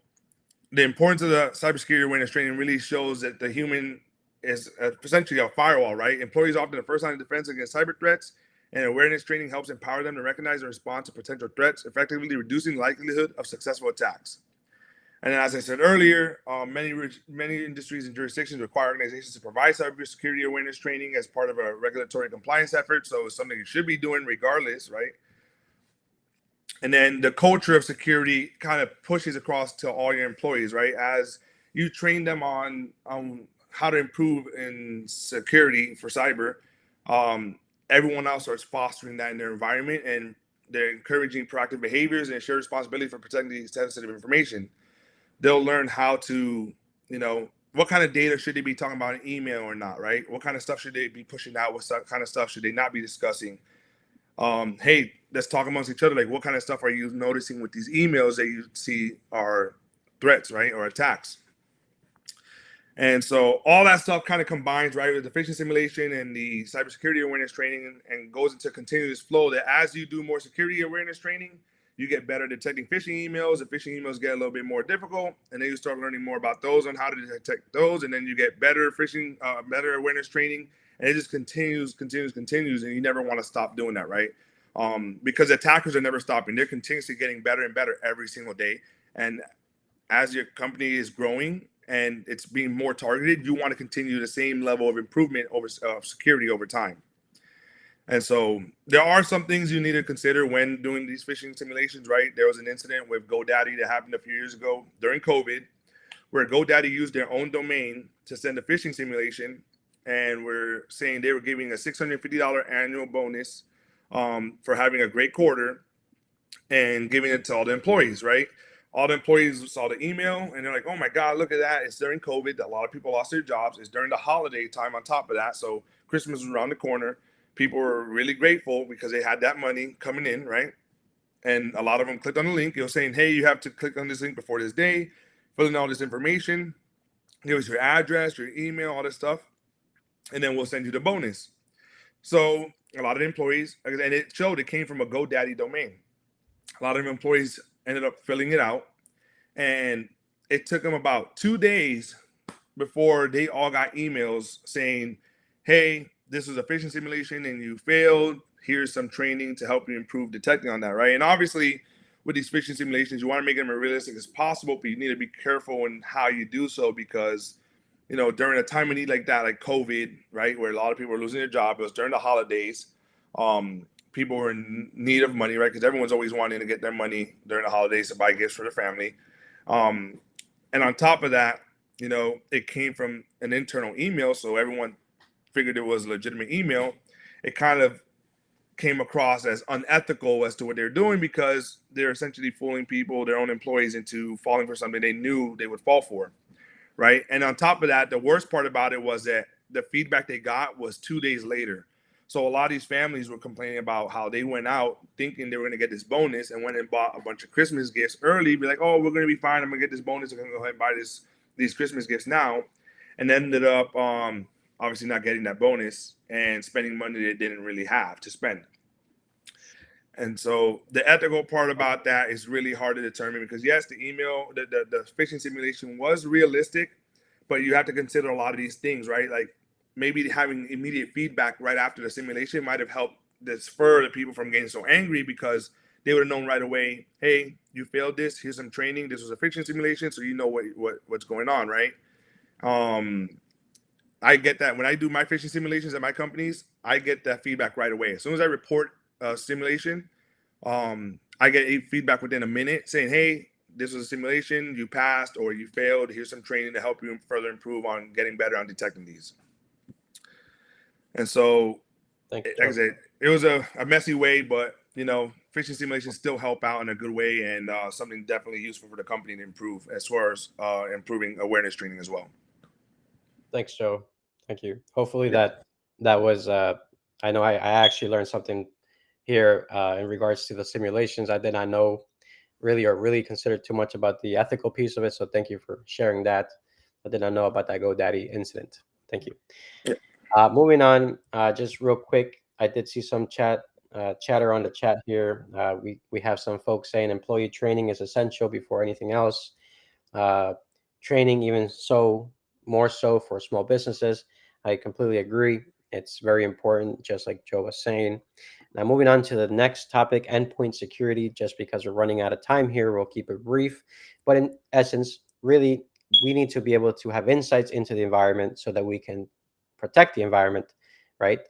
[SPEAKER 2] the importance of the cybersecurity awareness training really shows that the human is essentially a firewall, right? Employees are often the first line of defense against cyber threats, and awareness training helps empower them to recognize and respond to potential threats, effectively reducing the likelihood of successful attacks. And then, as I said earlier, many industries and jurisdictions require organizations to provide cybersecurity awareness training as part of a regulatory compliance effort. So it's something you should be doing regardless, right? And then the culture of security kind of pushes across to all your employees, right? As you train them on how to improve in security for cyber, everyone else starts fostering that in their environment, and they're encouraging proactive behaviors and share responsibility for protecting the sensitive information. They'll learn how to, what kind of data should they be talking about in email or not, right? What kind of stuff should they be pushing out? What kind of stuff should they not be discussing? Hey, let's talk amongst each other. Like, what kind of stuff are you noticing with these emails that you see are threats, right, or attacks? And so all that stuff kind of combines, right, with the phishing simulation and the cybersecurity awareness training, and goes into continuous flow that as you do more security awareness training, you get better detecting phishing emails. The phishing emails get a little bit more difficult, and then you start learning more about those on how to detect those, and then you get better phishing, better awareness training, and it just continues, and you never want to stop doing that, right? Because attackers are never stopping; they're continuously getting better and better every single day. And as your company is growing and it's being more targeted, you want to continue the same level of improvement over security over time. And so there are some things you need to consider when doing these phishing simulations, right? There was an incident with GoDaddy that happened a few years ago during COVID, where GoDaddy used their own domain to send a phishing simulation, and we're saying they were giving a $650 annual bonus for having a great quarter and giving it to all the employees, right? All the employees saw the email and they're like, oh my God, look at that. It's during COVID. A lot of people lost their jobs. It's during the holiday time on top of that. So Christmas was around the corner. People were really grateful because they had that money coming in, right? And a lot of them clicked on the link. It was saying, hey, you have to click on this link before this day, fill in all this information, give us your address, your email, all this stuff, and then we'll send you the bonus. So a lot of the employees, and it showed it came from a GoDaddy domain. A lot of employees ended up filling it out, and it took them about 2 days before they all got emails saying, hey, this was a phishing simulation and you failed. Here's some training to help you improve detecting on that, right? And obviously, with these phishing simulations, you want to make them as realistic as possible, but you need to be careful in how you do so, because during a time of need like that, like COVID, right, where a lot of people were losing their job, it was during the holidays. People were in need of money, right? Because everyone's always wanting to get their money during the holidays to buy gifts for their family. And on top of that, it came from an internal email, so everyone figured it was a legitimate email. It kind of came across as unethical as to what they're doing, because they're essentially fooling people, their own employees, into falling for something they knew they would fall for, right? And on top of that, the worst part about it was that the feedback they got was 2 days later. So a lot of these families were complaining about how they went out thinking they were going to get this bonus and went and bought a bunch of Christmas gifts early, be like, oh, we're going to be fine, I'm going to get this bonus, I'm going to go ahead and buy these Christmas gifts now, and ended up obviously not getting that bonus and spending money they didn't really have to spend. And so the ethical part about that is really hard to determine, because yes, the email, the phishing simulation was realistic, but you have to consider a lot of these things, right? Like maybe having immediate feedback right after the simulation might have helped deter the people from getting so angry, because they would have known right away, hey, you failed this, here's some training, this was a phishing simulation, so you know what's going on, right? I get that when I do my phishing simulations at my companies, I get that feedback right away. As soon as I report a simulation, I get feedback within a minute saying, hey, this was a simulation, you passed or you failed, here's some training to help you further improve on getting better on detecting these. And so, like I said, it was a messy way, but phishing simulations still help out in a good way, and something definitely useful for the company to improve as far as improving awareness training as well.
[SPEAKER 1] Thanks, Joe. Thank you. Hopefully that was, I know I actually learned something here in regards to the simulations. I did not know really consider too much about the ethical piece of it. So thank you for sharing that. I did not know about that GoDaddy incident. Thank you.
[SPEAKER 2] Yeah.
[SPEAKER 1] Moving on, just real quick, I did see some chatter on the chat here. We have some folks saying employee training is essential before anything else. uh, training, even so more so for small businesses. I completely agree. It's very important, just like Joe was saying. Now, moving on to the next topic, endpoint security. Just because we're running out of time here, we'll keep it brief. But in essence, really, we need to be able to have insights into the environment so that we can protect the environment, right?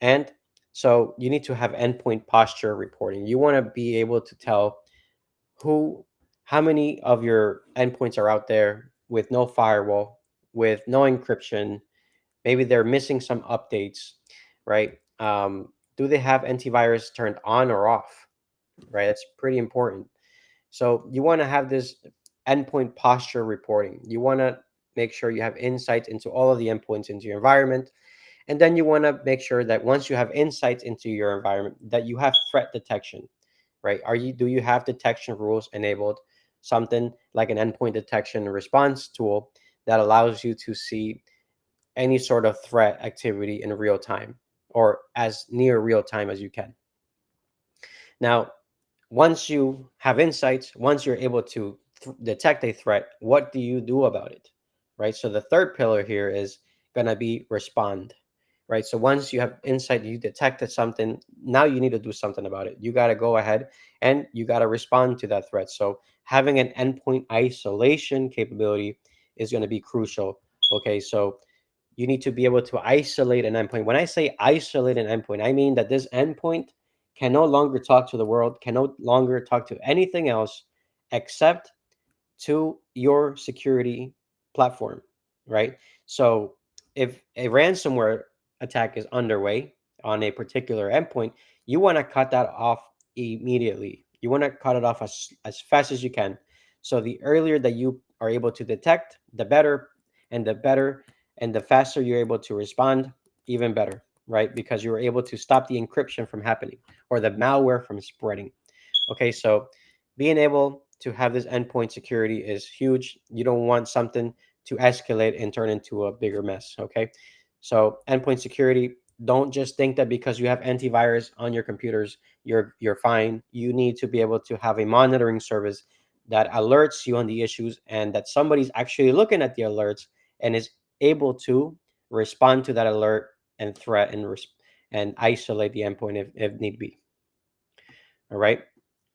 [SPEAKER 1] And so you need to have endpoint posture reporting. You want to be able to tell who, how many of your endpoints are out there with no firewall, with no encryption. Maybe they're missing some updates, right? Do they have antivirus turned on or off, right? That's pretty important. So you want to have this endpoint posture reporting. You want to make sure you have insights into all of the endpoints into your environment. And then you want to make sure that once you have insights into your environment, that you have threat detection, right? Do you have detection rules enabled? Something like an endpoint detection and response tool that allows you to see any sort of threat activity in real time or as near real time as you can. Now, once you have insights, once you're able to detect a threat, what do you do about it? Right? So the third pillar here is going to be respond. Right? So once you have insight, you detected something, now you need to do something about it. You got to go ahead and you got to respond to that threat. So having an endpoint isolation capability is going to be crucial. Okay? So you need to be able to isolate an endpoint. When I say isolate an endpoint, I mean that this endpoint can no longer talk to the world, can no longer talk to anything else except to your security platform, right? So if a ransomware attack is underway on a particular endpoint, you want to cut that off immediately. You want to cut it off as fast as you can. So the earlier that you are able to detect, the better, and the better and the faster you're able to respond, even better, right? Because you're able to stop the encryption from happening or the malware from spreading. Okay, so being able to have this endpoint security is huge. You don't want something to escalate and turn into a bigger mess. Okay, so endpoint security. Don't just think that because you have antivirus on your computers, you're fine. You need to be able to have a monitoring service that alerts you on the issues and that somebody's actually looking at the alerts and is able to respond to that alert and threat and isolate the endpoint if need be. All right.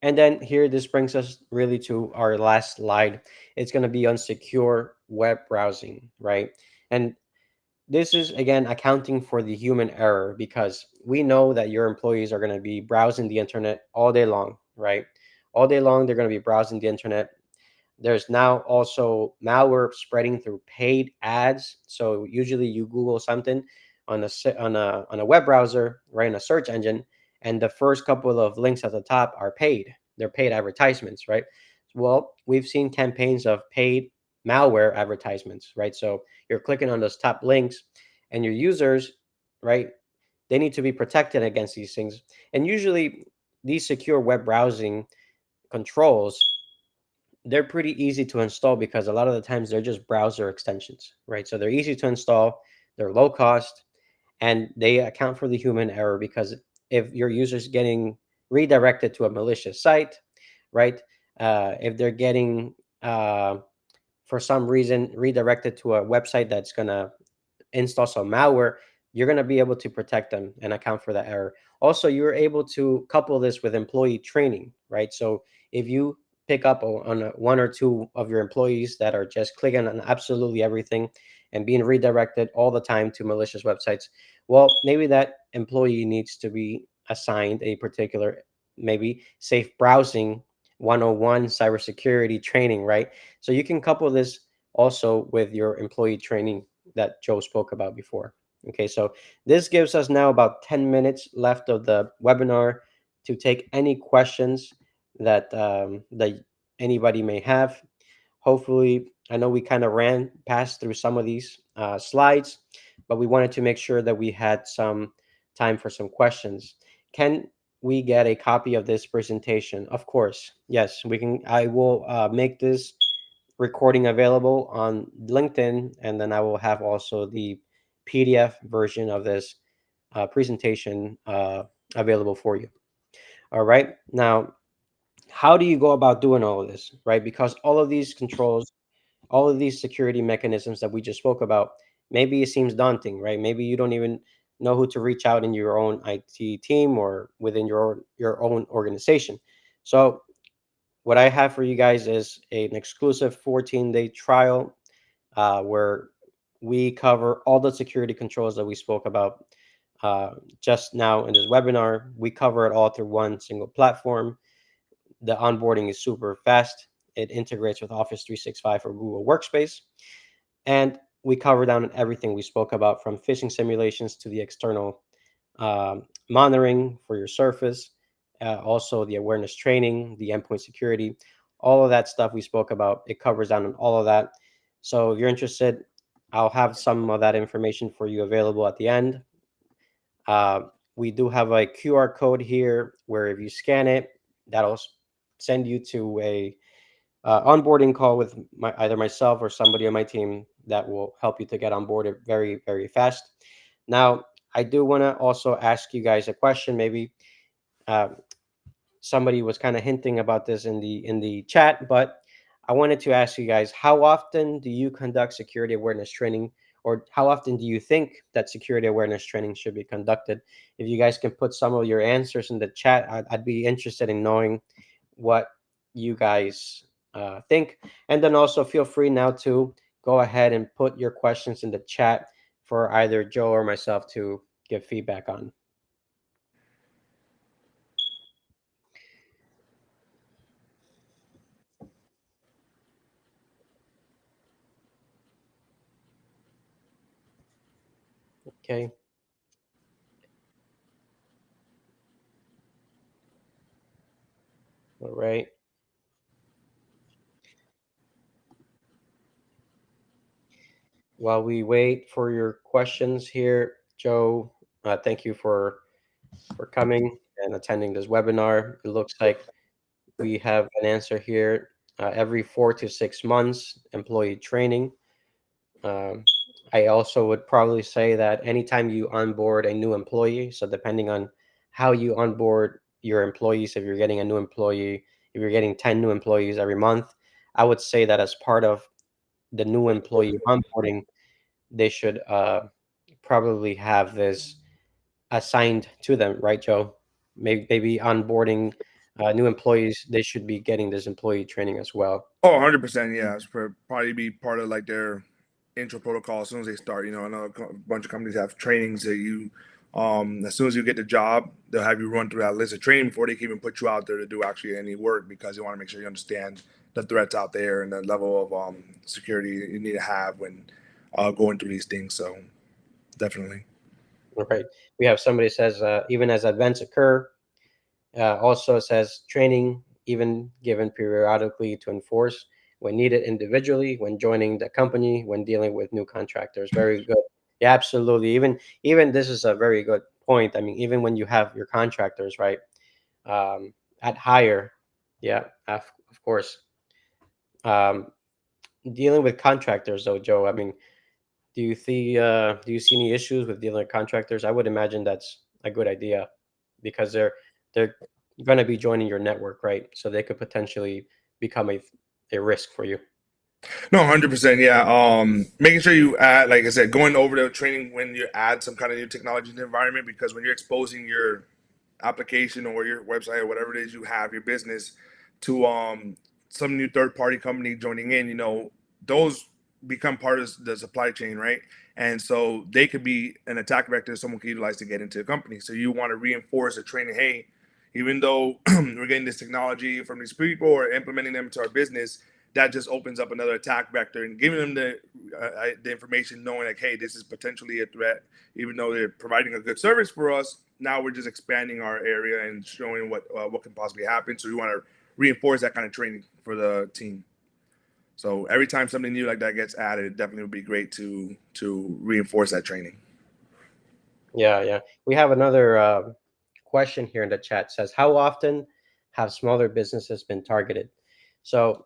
[SPEAKER 1] And then here, this brings us really to our last slide. It's going to be on secure web browsing, right? And this is, again, accounting for the human error because we know that your employees are going to be browsing the internet all day long, right? All day long, they're going to be browsing the internet. There's now also malware spreading through paid ads. So usually you Google something on a web browser, right, in a search engine, and the first couple of links at the top are paid. They're paid advertisements, right? Well, we've seen campaigns of paid malware advertisements, right? So you're clicking on those top links, and your users, right, they need to be protected against these things. And usually, these secure web browsing controls, they're pretty easy to install because a lot of the times they're just browser extensions, right? So they're easy to install, they're low cost, and they account for the human error because if your user's getting redirected to a malicious site, right? If they're getting, for some reason, redirected to a website that's going to install some malware, you're going to be able to protect them and account for that error. Also, you're able to couple this with employee training, right? So if you pick up on one or two of your employees that are just clicking on absolutely everything and being redirected all the time to malicious websites, well, maybe that employee needs to be assigned a particular, maybe safe browsing 101 cybersecurity training, right? So you can couple this also with your employee training that Joe spoke about before. Okay, so this gives us now about 10 minutes left of the webinar to take any questions that anybody may have. Hopefully, I know we kind of ran past through some of these slides, but we wanted to make sure that we had some time for some questions. Can we get a copy of this presentation? Of course, yes, we can. I will make this recording available on LinkedIn, and then I will have also the PDF version of this presentation available for you. All right. Now, how do you go about doing all of this, right? Because all of these controls all of these security mechanisms that we just spoke about, maybe it seems daunting, right? Maybe you don't even know who to reach out in your own IT team or within your own organization. So what I have for you guys is an exclusive 14-day trial where we cover all the security controls that we spoke about just now in this webinar. We cover it all through one single platform. The onboarding is super fast. It integrates with Office 365 or Google Workspace. And we cover down on everything we spoke about, from phishing simulations to the external monitoring for your Surface, also the awareness training, the endpoint security, all of that stuff we spoke about. It covers down on all of that. So if you're interested, I'll have some of that information for you available at the end. Uh, we do have a QR code here where if you scan it, that'll send you to a onboarding call with either myself or somebody on my team that will help you to get onboarded very, very fast. Now, I do want to also ask you guys a question. Maybe uh, somebody was kind of hinting about this in the chat, but I wanted to ask you guys: how often do you conduct security awareness training, or how often do you think that security awareness training should be conducted? If you guys can put some of your answers in the chat, I'd be interested in knowing what you guys think. And then also feel free now to go ahead and put your questions in the chat for either Joe or myself to give feedback on. Okay. All right. While we wait for your questions here, Joe, thank you for coming and attending this webinar. It looks like we have an answer here. Every 4 to 6 months, employee training. Um, I also would probably say that anytime you onboard a new employee, so depending on how you onboard your employees, if you're getting a new employee, if you're getting 10 new employees every month, I would say that as part of the new employee onboarding, they should probably have this assigned to them, right, Joe? Maybe onboarding new employees, they should be getting this employee training as well.
[SPEAKER 2] Oh, 100%. Yeah. It's probably be part of like their intro protocol as soon as they start. You know, I know a bunch of companies have trainings that you, as soon as you get the job, they'll have you run through that list of training before they can even put you out there to do actually any work, because they want to make sure you understand the threats out there and the level of security you need to have when going through these things. So definitely.
[SPEAKER 1] All right. We have somebody says, even as events occur, also says training, even given periodically to enforce when needed individually, when joining the company, when dealing with new contractors. Very good. Yeah, absolutely. Even this is a very good point. I mean, even when you have your contractors, right, at hire, yeah, of course. Um, Dealing with contractors, though, Joe. I mean, do you see any issues with dealing with contractors? I would imagine that's a good idea because they're going to be joining your network, right? So they could potentially become a risk for you.
[SPEAKER 2] No, 100%. Yeah. Making sure you add, like I said, going over the training when you add some kind of new technology to the environment, because when you're exposing your application or your website or whatever it is you have, your business, to some new third party company joining in, you know, those become part of the supply chain, right? And so they could be an attack vector someone can utilize to get into a company. So you want to reinforce the training. Hey, even though we're getting this technology from these people or implementing them into our business, that just opens up another attack vector, and giving them the information, knowing like, hey, this is potentially a threat, even though they're providing a good service for us. Now we're just expanding our area and showing what can possibly happen. So we want to reinforce that kind of training for the team. So every time something new like that gets added, it definitely would be great to reinforce that training.
[SPEAKER 1] Yeah, yeah. We have another question here in the chat. Says, how often have smaller businesses been targeted? So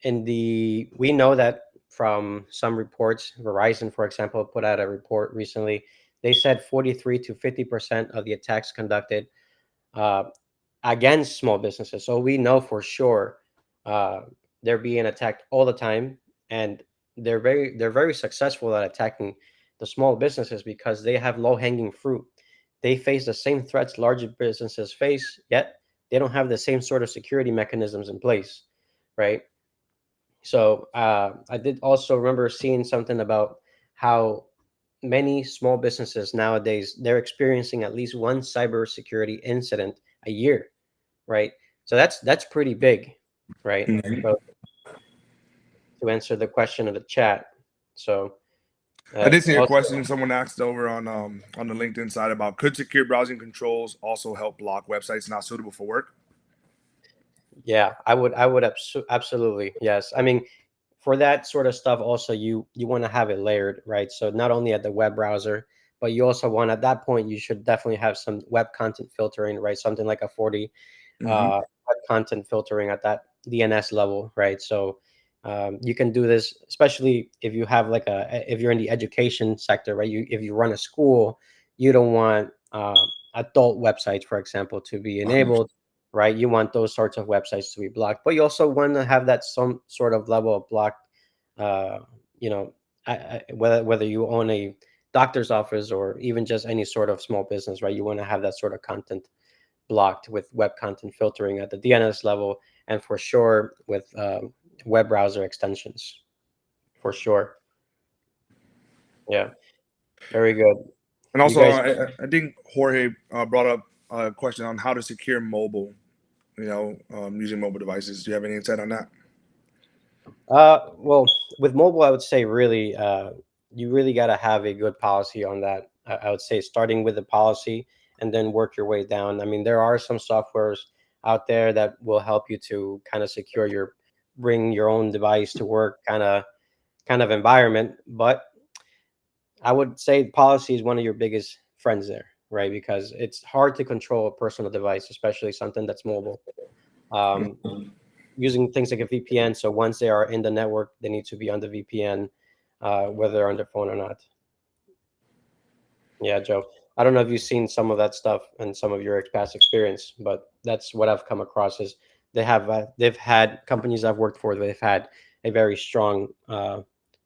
[SPEAKER 1] we know that from some reports, Verizon, for example, put out a report recently. They said 43 to 50% of the attacks conducted uh, against small businesses. So we know for sure uh, they're being attacked all the time, and they're very successful at attacking the small businesses because they have low hanging fruit. They face the same threats larger businesses face, yet they don't have the same sort of security mechanisms in place, right? So I did also remember seeing something about how many small businesses nowadays they're experiencing at least one cybersecurity incident a year, right? So that's pretty big, right?
[SPEAKER 2] Mhm.
[SPEAKER 1] So to answer the question of the chat, so
[SPEAKER 2] I did see a
[SPEAKER 1] also,
[SPEAKER 2] question someone asked over on the LinkedIn side about could secure browsing controls also help block websites not suitable for work?
[SPEAKER 1] yeah, I would absolutely, yes. I mean, for that sort of stuff also you want to have it layered, right? So not only at the web browser, but you also want, at that point you should definitely have some web content filtering, right? Something like a 40
[SPEAKER 2] Hmm.
[SPEAKER 1] web content filtering at that DNS level, right? So you can do this, especially if you have like if you're in the education sector, right? If you run a school, you don't want adult websites, for example, to be enabled, right? You want those sorts of websites to be blocked, but you also want to have that some sort of level of blocked. Uh, you know, whether you own a doctor's office or even just any sort of small business, right? You want to have that sort of content blocked with web content filtering at the DNS level, and for sure with web browser extensions, for sure. Yeah, very good.
[SPEAKER 2] And
[SPEAKER 1] You
[SPEAKER 2] also,
[SPEAKER 1] guys,
[SPEAKER 2] I think Jorge brought up a question on how to secure mobile, using mobile devices. Do you have any insight on that?
[SPEAKER 1] well, with mobile, I would say really, you really got to have a good policy on that. I would say starting with the policy and then work your way down. I mean, there are some softwares out there that will help you to kind of secure your, bring your own device to work kind of environment, but I would say policy is one of your biggest friends there, right? Because it's hard to control a personal device, especially something that's mobile. Um, Using things like a VPN. So once they are in the network, they need to be on the VPN, whether they're on their phone or not. Yeah, Joe. I don't know if you've seen some of that stuff and some of your past experience, but that's what I've come across. Is they've had companies I've worked for. They've had a very strong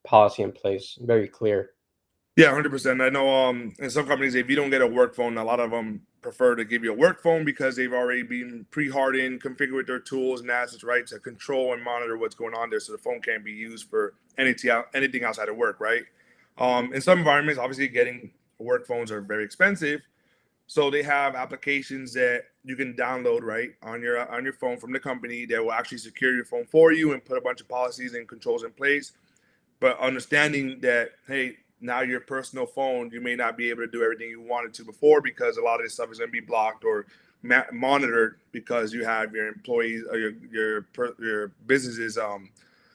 [SPEAKER 1] policy in place, very clear.
[SPEAKER 2] Yeah, 100%. I know in some companies, if you don't get a work phone, a lot of them prefer to give you a work phone because they've already been pre-hardened, configured with their tools and assets, right, to control and monitor what's going on there, so the phone can't be used for anything outside of work, right? In some environments, obviously, getting work phones are very expensive, so they have applications that you can download right on your phone from the company that will actually secure your phone for you and put a bunch of policies and controls in place, but understanding that, hey, now your personal phone, you may not be able to do everything you wanted to before because a lot of this stuff is going to be blocked or monitored because you have your employees or your business's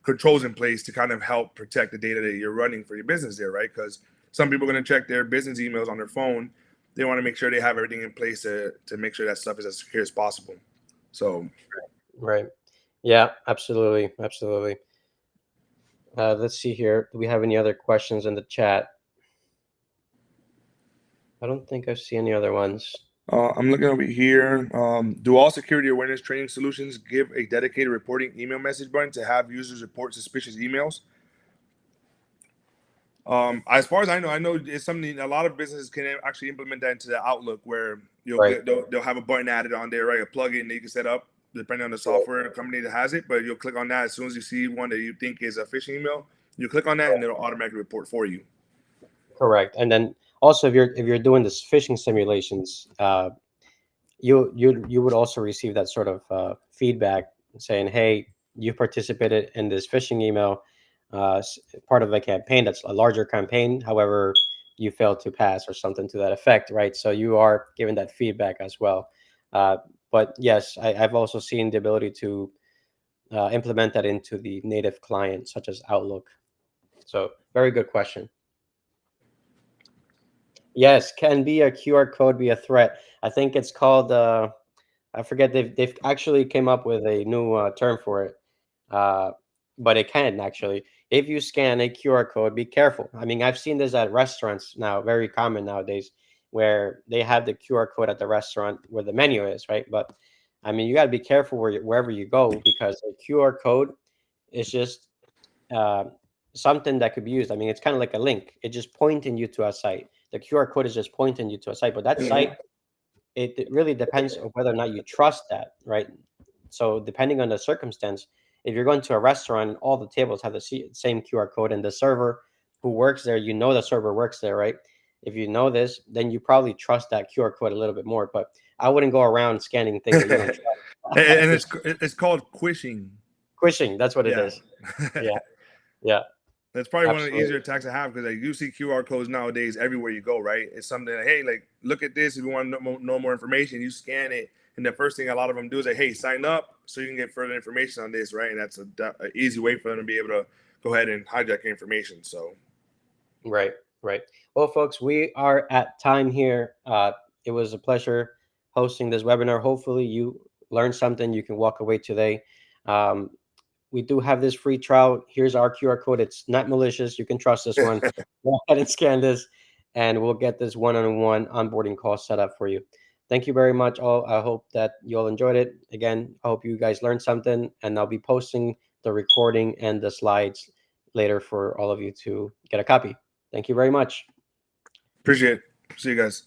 [SPEAKER 2] controls in place to kind of help protect the data that you're running for your business there, right? Because some people are going to check their business emails on their phone. They want to make sure they have everything in place to make sure that stuff is as secure as possible. So
[SPEAKER 1] Right. Yeah, absolutely. Absolutely. Let's see here. Do we have any other questions in the chat? I don't think I see any other ones.
[SPEAKER 2] I'm looking over here. Do all security awareness training solutions give a dedicated reporting email message button to have users report suspicious emails? As far as I know it's something a lot of businesses can actually implement that into the Outlook, where
[SPEAKER 1] Right.
[SPEAKER 2] they'll have a button added on there, right? A plugin that you can set up depending on the software and company that has it. But you'll click on that as soon as you see one that you think is a phishing email. You click on that and it'll automatically report for you.
[SPEAKER 1] Correct. And then also, if you're doing this phishing simulations, you would also receive that sort of feedback saying, "Hey, you participated in this phishing email, part of a campaign that's a larger campaign. However, you failed to pass, or something to that effect." Right. So you are given that feedback as well. Uh, but yes, I've also seen the ability to implement that into the native client, such as Outlook. So very good question. Yes, can be a QR code be a threat? I think it's called. I forget. They've actually came up with a new term for it. Uh, but it can actually. If you scan a QR code, be careful. I mean, I've seen this at restaurants now, very common nowadays, where they have the QR code at the restaurant where the menu is, right? But I mean, you got to be careful wherever you go, because a QR code It's just uh, something that could be used. I mean, it's kind of like a link. It's just pointing you to a site. The QR code is just pointing you to a site, but that site, it really depends on whether or not you trust that, right? So depending on the circumstance, if you're going to a restaurant, all the tables have the same QR code, and the server who works there, you know the server works there, right? If you know this, then you probably trust that QR code a little bit more. But I wouldn't go around scanning things that you don't trust.
[SPEAKER 2] And it's called quishing.
[SPEAKER 1] Quishing, that's what it
[SPEAKER 2] Yeah.
[SPEAKER 1] is. Yeah, yeah,
[SPEAKER 2] That's probably one of the
[SPEAKER 1] absolutely.
[SPEAKER 2] easier attacks to have because like you see QR codes nowadays everywhere you go, right? It's something like, hey, like look at this. If you want to know more information, you scan it, and the first thing a lot of them do is like, hey, sign up so you can get further information on this, right? And that's an easy way for them to be able to go ahead and hijack information. So,
[SPEAKER 1] Right, right. Well, folks, we are at time here. It was a pleasure hosting this webinar. Hopefully, you learned something. You can walk away today. Um, we do have this free trial. Here's our QR code. It's not malicious. You can trust this one. Go ahead and scan this, and we'll get this one-on-one onboarding call set up for you. Thank you very much, all. I hope that you all enjoyed it. Again, I hope you guys learned something, and I'll be posting the recording and the slides later for all of you to get a copy. Thank you very much.
[SPEAKER 2] appreciate it. See you guys.